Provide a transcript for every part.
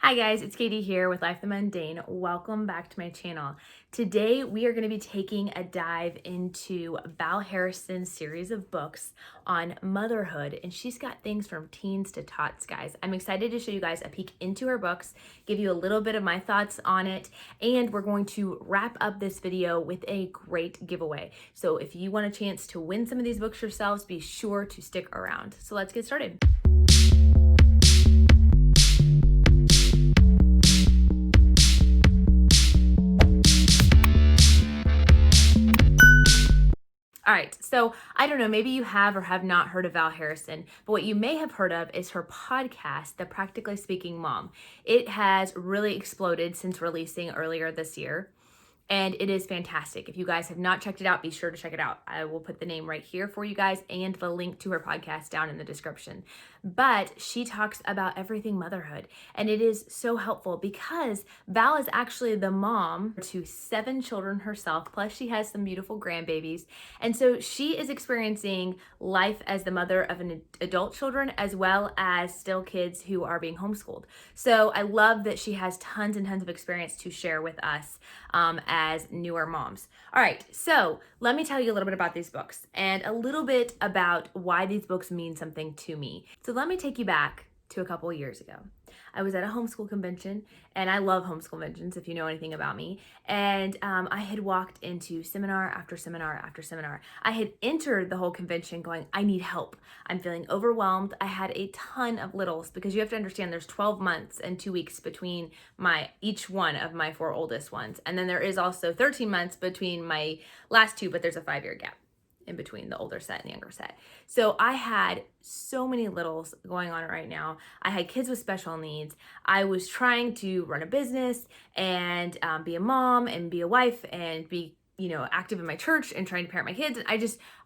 Hi guys, it's Katie here with Life the Mundane. Welcome back to my channel. Today we are going to be taking a dive into Val Harrison's series of books on motherhood, and she's got things from teens to tots, guys. I'm excited to show you guys a peek into her books, give you a little bit of my thoughts on it, and we're going to wrap up this video with a great giveaway. So if you want a chance to win some of these books yourselves, be sure to stick around. So let's get started. All right, so I don't know, maybe you have or have not heard of Val Harrison, but what you may have heard of is her podcast, The Practically Speaking Mom. It has really exploded since releasing earlier this year, and it is fantastic. If you guys have not checked it out, be sure to check it out. I will put the name right here for you guys and the link to her podcast down in the description. But she talks about everything motherhood, and it is so helpful because Val is actually the mom to 7 children herself, plus she has some beautiful grandbabies. And so she is experiencing life as the mother of an adult children as well as still kids who are being homeschooled. So I love that she has tons and tons of experience to share with us as newer moms. All right, so let me tell you a little bit about these books and a little bit about why these books mean something to me. So let me take you back to a couple of years ago. I was at a homeschool convention, and I love homeschool conventions if you know anything about me. And I had walked into seminar after seminar after seminar. I had entered the whole convention going, I need help. I'm feeling overwhelmed. I had a ton of littles because you have to understand there's 12 months and 2 weeks between each one of my 4 oldest ones. And then there is also 13 months between my last 2, but there's a 5-year gap in between the older set and the younger set. So I had so many littles going on right now. I had kids with special needs. I was trying to run a business and be a mom and be a wife and be, active in my church and trying to parent my kids. And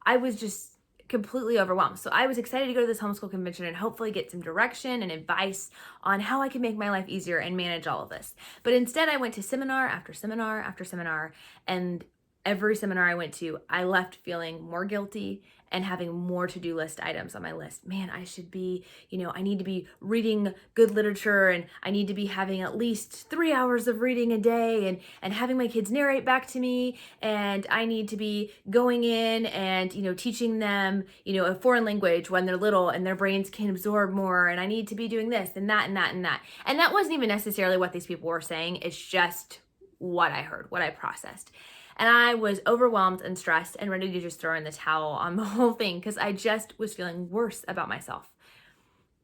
I was just completely overwhelmed. So I was excited to go to this homeschool convention and hopefully get some direction and advice on how I could make my life easier and manage all of this. But instead I went to seminar after seminar after seminar, and every seminar I went to, I left feeling more guilty and having more to-do list items on my list. Man, I should be, I need to be reading good literature, and I need to be having at least 3 hours of reading a day and having my kids narrate back to me. And I need to be going in and, teaching them, a foreign language when they're little and their brains can absorb more. And I need to be doing this and that and that and that. And that wasn't even necessarily what these people were saying. It's just what I heard, what I processed. And I was overwhelmed and stressed and ready to just throw in the towel on the whole thing because I just was feeling worse about myself.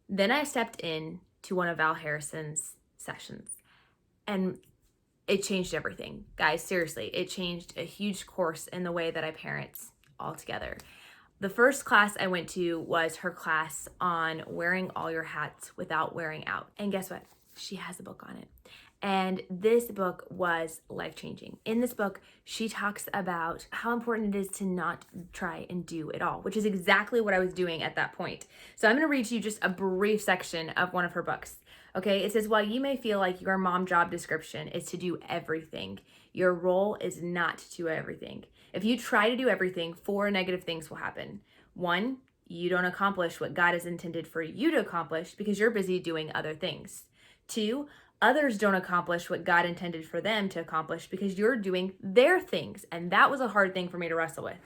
Then I stepped in to one of Val Harrison's sessions, and it changed everything. Guys, seriously, it changed a huge course in the way that I parent altogether. The first class I went to was her class on wearing all your hats without wearing out. And guess what? She has a book on it. And this book was life-changing. In this book, she talks about how important it is to not try and do it all, which is exactly what I was doing at that point. So I'm going to read to you just a brief section of one of her books. Okay, it says, while you may feel like your mom job description is to do everything, your role is not to do everything. If you try to do everything, 4 negative things will happen. 1, you don't accomplish what God has intended for you to accomplish because you're busy doing other things. 2, others don't accomplish what God intended for them to accomplish because you're doing their things. And that was a hard thing for me to wrestle with.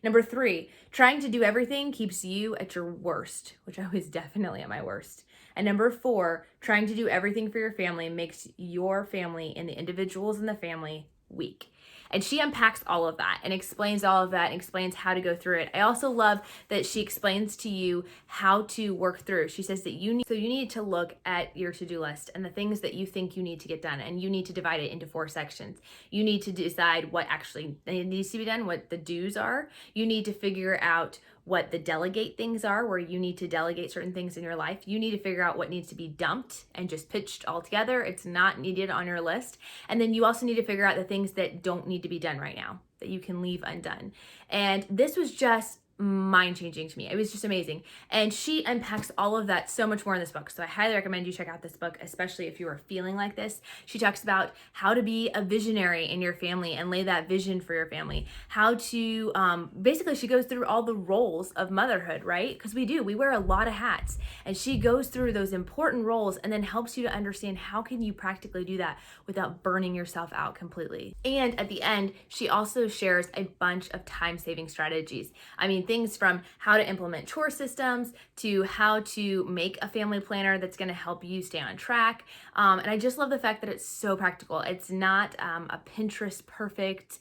Number 3, trying to do everything keeps you at your worst, which I was definitely at my worst. And number 4, trying to do everything for your family makes your family and the individuals in the family weak. And she unpacks all of that and explains all of that and explains how to go through it. I also love that she explains to you how to work through. She says that you need to look at your to-do list and the things that you think you need to get done, and you need to divide it into 4 sections. You need to decide what actually needs to be done, what the do's are. You need to figure out what the delegate things are, where you need to delegate certain things in your life. You need to figure out what needs to be dumped and just pitched all together. It's not needed on your list. And then you also need to figure out the things that don't need to be done right now, that you can leave undone. And this was just mind-changing to me. It was just amazing. And she unpacks all of that so much more in this book. So I highly recommend you check out this book, especially if you are feeling like this. She talks about how to be a visionary in your family and lay that vision for your family. How to, basically she goes through all the roles of motherhood, right? Because we wear a lot of hats. And she goes through those important roles and then helps you to understand how can you practically do that without burning yourself out completely. And at the end, she also shares a bunch of time-saving strategies. I mean, things from how to implement chore systems to how to make a family planner that's going to help you stay on track. And I just love the fact that it's so practical. It's not a Pinterest perfect,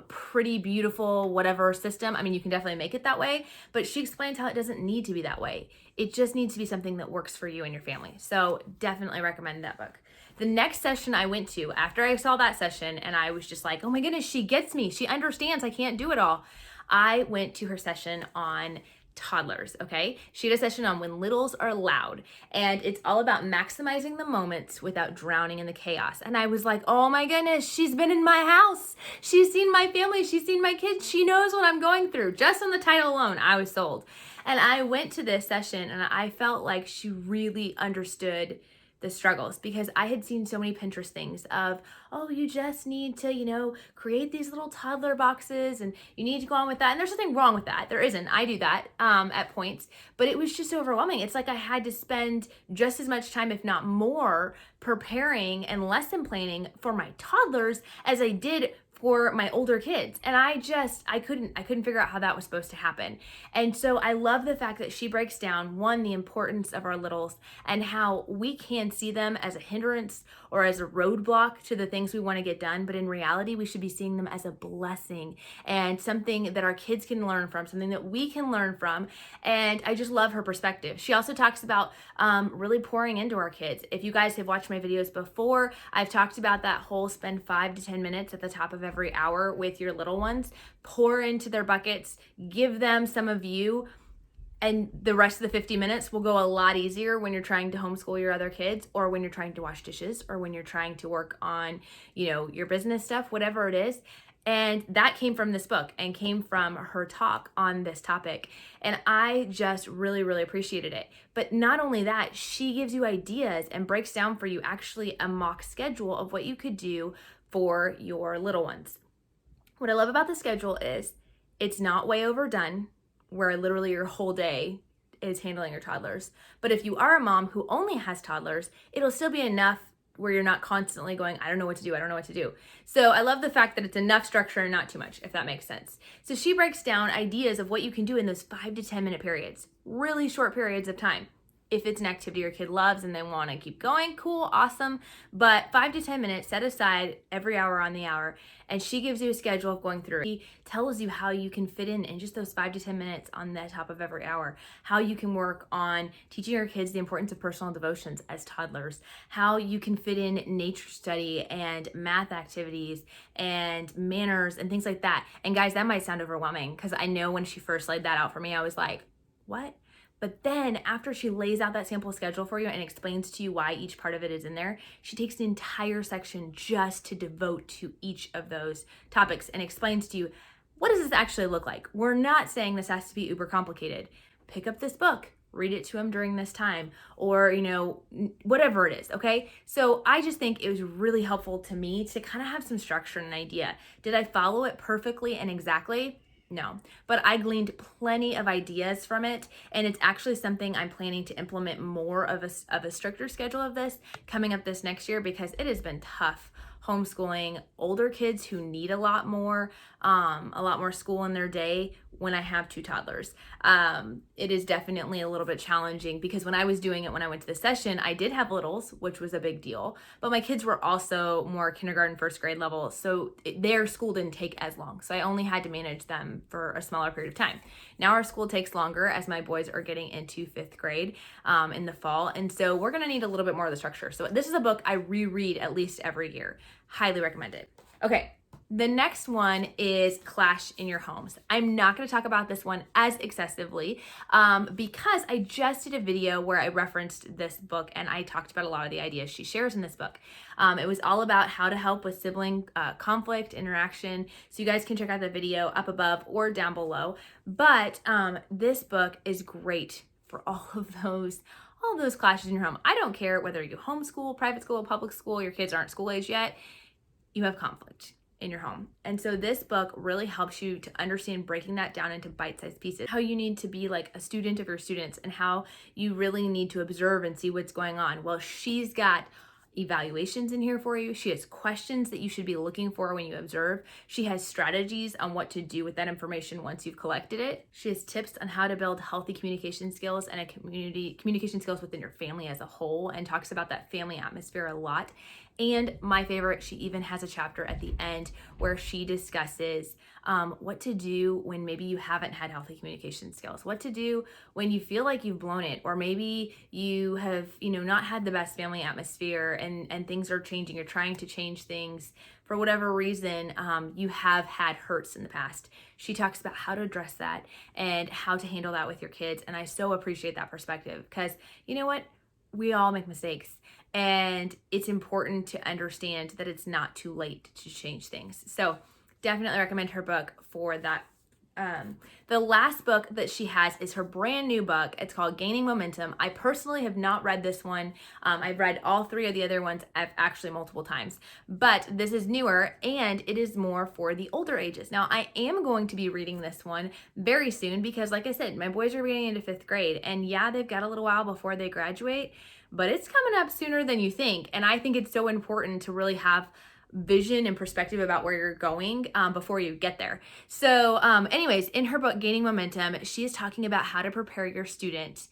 pretty beautiful, whatever system. I mean, you can definitely make it that way, but she explains how it doesn't need to be that way. It just needs to be something that works for you and your family. So definitely recommend that book. The next session I went to, after I saw that session and I was just like, oh my goodness, she gets me. She understands I can't do it all. I went to her session on toddlers, okay? She had a session on when littles are loud, and it's all about maximizing the moments without drowning in the chaos. And I was like, oh my goodness, she's been in my house. She's seen my family. She's seen my kids. She knows what I'm going through. Just on the title alone, I was sold. And I went to this session and I felt like she really understood the struggles, because I had seen so many Pinterest things of, oh, you just need to, create these little toddler boxes and you need to go on with that. And there's nothing wrong with that. There isn't. I do that at points, but it was just overwhelming. It's like I had to spend just as much time, if not more, preparing and lesson planning for my toddlers as I did for my older kids. And I couldn't figure out how that was supposed to happen. And so I love the fact that she breaks down, one, the importance of our littles and how we can see them as a hindrance or as a roadblock to the things we want to get done. But in reality, we should be seeing them as a blessing and something that our kids can learn from, something that we can learn from. And I just love her perspective. She also talks about really pouring into our kids. If you guys have watched my videos before, I've talked about that whole spend 5 to 10 minutes at the top of every hour with your little ones. Pour into their buckets, give them some of you, and the rest of the 50 minutes will go a lot easier when you're trying to homeschool your other kids, or when you're trying to wash dishes, or when you're trying to work on, your business stuff, whatever it is. And that came from this book and came from her talk on this topic. And I just really, really appreciated it. But not only that, she gives you ideas and breaks down for you actually a mock schedule of what you could do for your little ones. What I love about the schedule is it's not way overdone, where literally your whole day is handling your toddlers. But if you are a mom who only has toddlers, it'll still be enough where you're not constantly going, I don't know what to do, I don't know what to do. So I love the fact that it's enough structure and not too much, if that makes sense. So she breaks down ideas of what you can do in those 5 to 10 minute periods, really short periods of time. If it's an activity your kid loves and they want to keep going, cool, awesome. But 5 to 10 minutes set aside every hour on the hour. And she gives you a schedule of going through. She tells you how you can fit in just those 5 to 10 minutes on the top of every hour. How you can work on teaching your kids the importance of personal devotions as toddlers. How you can fit in nature study and math activities and manners and things like that. And guys, that might sound overwhelming, because I know when she first laid that out for me, I was like, what? But then after she lays out that sample schedule for you and explains to you why each part of it is in there, she takes an entire section just to devote to each of those topics and explains to you, what does this actually look like? We're not saying this has to be uber complicated. Pick up this book, read it to them during this time, or, whatever it is, okay? So I just think it was really helpful to me to kind of have some structure and an idea. Did I follow it perfectly and exactly? No, but I gleaned plenty of ideas from it, and it's actually something I'm planning to implement more of a stricter schedule of this coming up this next year, because it has been tough homeschooling older kids who need a lot more school in their day when I have 2 toddlers. It is definitely a little bit challenging, because when I was doing it, when I went to the session, I did have littles, which was a big deal, but my kids were also more kindergarten, first grade level. So their school didn't take as long. So I only had to manage them for a smaller period of time. Now our school takes longer as my boys are getting into 5th grade in the fall. And so we're going to need a little bit more of the structure. So this is a book I reread at least every year. Highly recommend it. Okay. The next one is Clash in Your Homes. I'm not going to talk about this one as excessively because I just did a video where I referenced this book and I talked about a lot of the ideas she shares in this book. It was all about how to help with sibling conflict, interaction. So you guys can check out the video up above or down below. But this book is great for all those clashes in your home. I don't care whether you homeschool, private school, public school, your kids aren't school age yet, you have conflict in your home. And so this book really helps you to understand breaking that down into bite-sized pieces, how you need to be like a student of your students and how you really need to observe and see what's going on. Well, she's got evaluations in here for you. She has questions that you should be looking for when you observe. She has strategies on what to do with that information once you've collected it. She has tips on how to build healthy communication skills and communication skills within your family as a whole, and talks about that family atmosphere a lot. And my favorite, she even has a chapter at the end where she discusses what to do when maybe you haven't had healthy communication skills, what to do when you feel like you've blown it, or maybe you have, not had the best family atmosphere and things are changing. You're trying to change things for whatever reason. You have had hurts in the past. She talks about how to address that and how to handle that with your kids. And I so appreciate that perspective because you know what? We all make mistakes. And it's important to understand that it's not too late to change things. So definitely recommend her book for that. The last book that she has is her brand new book. It's called Gaining Momentum. I personally have not read this one. I've read all three of the other ones actually multiple times, but this is newer and it is more for the older ages. Now I am going to be reading this one very soon because like I said, my boys are getting into 5th grade and yeah, they've got a little while before they graduate, but it's coming up sooner than you think. And I think it's so important to really have vision and perspective about where you're going before you get there. So anyways, in her book, Gaining Momentum, she is talking about how to prepare your student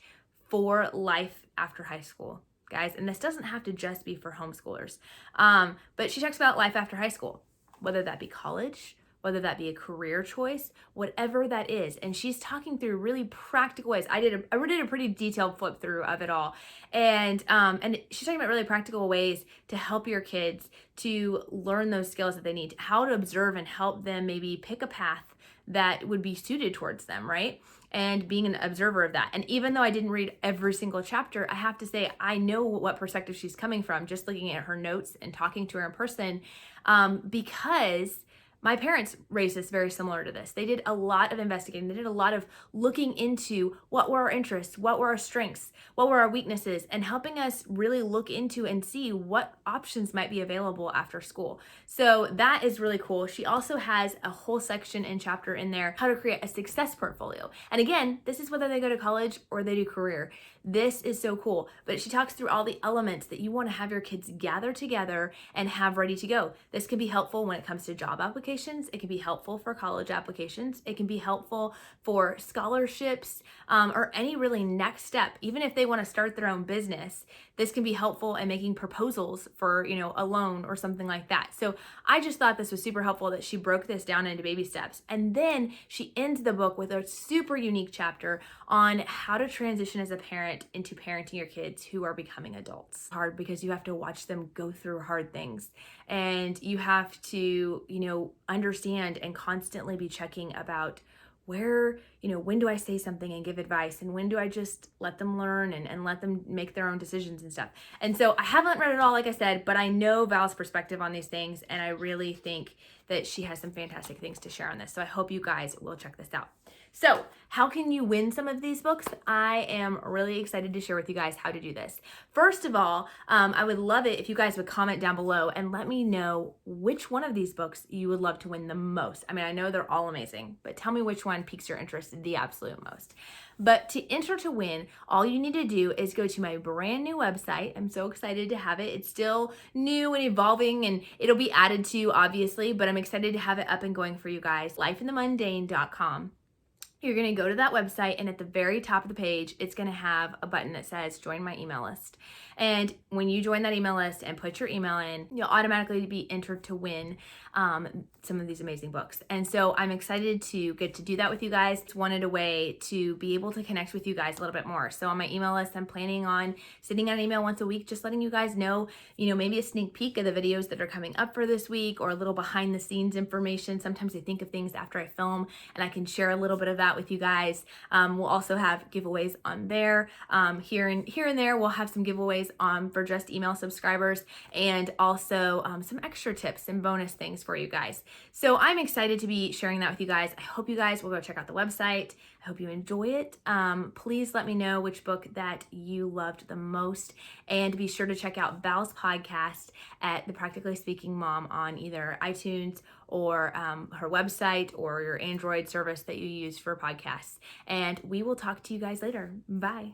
for life after high school, guys. And this doesn't have to just be for homeschoolers, but she talks about life after high school, whether that be college, whether that be a career choice, whatever that is. And she's talking through really practical ways. I did a pretty detailed flip through of it all. And she's talking about really practical ways to help your kids to learn those skills that they need, how to observe and help them maybe pick a path that would be suited towards them, right? And being an observer of that. And even though I didn't read every single chapter, I have to say I know what perspective she's coming from just looking at her notes and talking to her in person, because my parents raised us very similar to this. They did a lot of investigating. They did a lot of looking into what were our interests, what were our strengths, what were our weaknesses, and helping us really look into and see what options might be available after school. So that is really cool. She also has a whole section and chapter in there, how to create a success portfolio. And again, this is whether they go to college or they do career. This is so cool. But she talks through all the elements that you want to have your kids gather together and have ready to go. This can be helpful when it comes to job applications. It can be helpful for college applications. It can be helpful for scholarships, or any really next step. Even if they want to start their own business, this can be helpful in making proposals for, a loan or something like that. So I just thought this was super helpful that she broke this down into baby steps. And then she ends the book with a super unique chapter on how to transition as a parent into parenting your kids who are becoming adults. Hard because you have to watch them go through hard things, and you have to, understand and constantly be checking about where, when do I say something and give advice, and when do I just let them learn and let them make their own decisions and stuff. And so I haven't read it all, like I said, but I know Val's perspective on these things, and I really think that she has some fantastic things to share on this. So I hope you guys will check this out. So how can you win some of these books? I am really excited to share with you guys how to do this. First of all, I would love it if you guys would comment down below and let me know which one of these books you would love to win the most. I mean, I know they're all amazing, but tell me which one piques your interest the absolute most. But to enter to win, all you need to do is go to my brand new website. I'm so excited to have it. It's still new and evolving, and it'll be added to, obviously, but I'm excited to have it up and going for you guys. lifeinthemundane.com. You're going to go to that website, and at the very top of the page, it's going to have a button that says join my email list. And when you join that email list and put your email in, you'll automatically be entered to win some of these amazing books. And so I'm excited to get to do that with you guys. It's wanted a way to be able to connect with you guys a little bit more. So on my email list, I'm planning on sending out an email once a week, just letting you guys know, maybe a sneak peek of the videos that are coming up for this week, or a little behind the scenes information. Sometimes I think of things after I film, and I can share a little bit of that with you guys. We'll also have giveaways on there. Here and there, we'll have some giveaways for just email subscribers, and also some extra tips and bonus things for you guys. So I'm excited to be sharing that with you guys. I hope you guys will go check out the website. I hope you enjoy it. Please let me know which book that you loved the most, and be sure to check out Val's podcast at The Practically Speaking Mom on either iTunes or her website, or your Android service that you use for podcasts. And we will talk to you guys later. Bye.